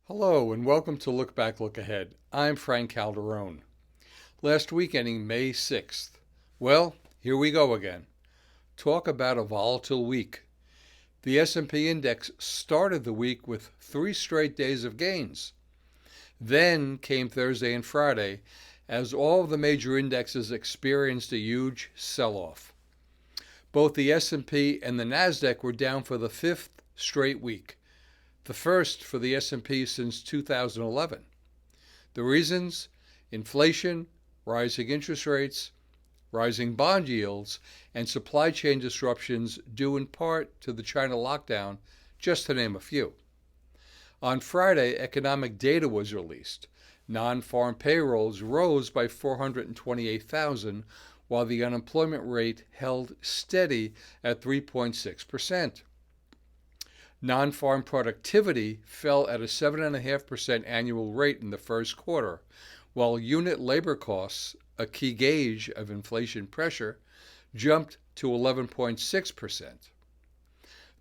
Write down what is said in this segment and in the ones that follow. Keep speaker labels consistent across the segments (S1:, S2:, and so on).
S1: Hello and welcome to Look Back, Look Ahead. I'm Frank Calderone. Last week ending May 6th. Well, here we go again. Talk about a volatile week. The S&P index started the week with 3 straight days of gains. Then came Thursday and Friday as all of the major indexes experienced a huge sell-off. Both the S&P and the Nasdaq were down for the 5th straight week, the first for the S&P since 2011. The reasons? Inflation, rising interest rates, rising bond yields, and supply chain disruptions due in part to the China lockdown, just to name a few. On Friday, economic data was released. Non-farm payrolls rose by 428,000, while the unemployment rate held steady at 3.6%. Non-farm productivity fell at a 7.5% annual rate in the first quarter, while unit labor costs, a key gauge of inflation pressure, jumped to 11.6%.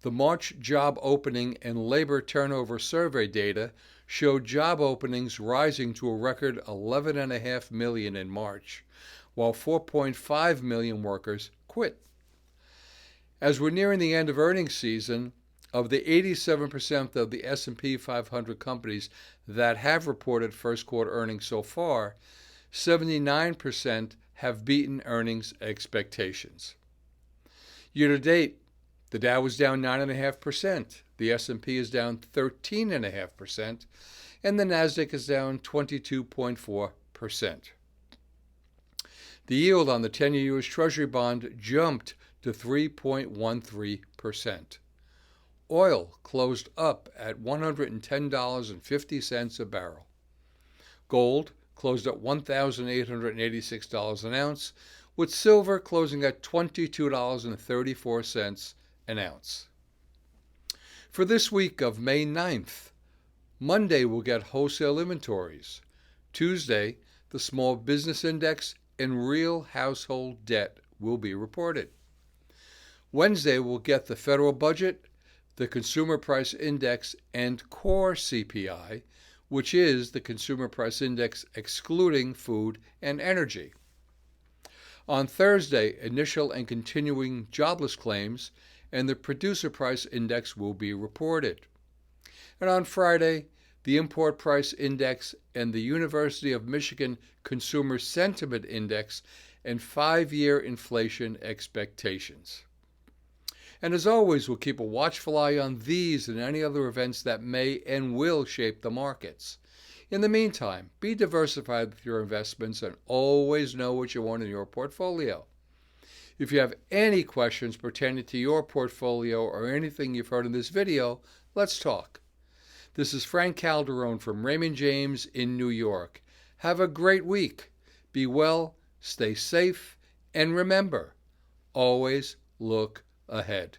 S1: The March job opening and labor turnover survey data showed job openings rising to a record 11.5 million in March, while 4.5 million workers quit. As we're nearing the end of earnings season, of the 87% of the S&P 500 companies that have reported first quarter earnings so far, 79% have beaten earnings expectations. Year to date, the Dow is down 9.5%, the S&P is down 13.5%, and the Nasdaq is down 22.4%. The yield on the 10-year U.S. Treasury bond jumped to 3.13%. Oil closed up at $110.50 a barrel. Gold closed at $1,886 an ounce, with silver closing at $22.34 an ounce. For this week of May 9th, Monday we'll get wholesale inventories. Tuesday, the small business index and real household debt will be reported. Wednesday we'll get the federal budget, the Consumer Price Index, and core CPI, which is the Consumer Price Index excluding food and energy. On Thursday, initial and continuing jobless claims and the Producer Price Index will be reported. And on Friday, the Import Price Index and the University of Michigan Consumer Sentiment Index and 5-year inflation expectations. And as always, we'll keep a watchful eye on these and any other events that may and will shape the markets. In the meantime, be diversified with your investments and always know what you want in your portfolio. If you have any questions pertaining to your portfolio or anything you've heard in this video, let's talk. This is Frank Calderone from Raymond James in New York. Have a great week. Be well, stay safe, and remember, always look ahead.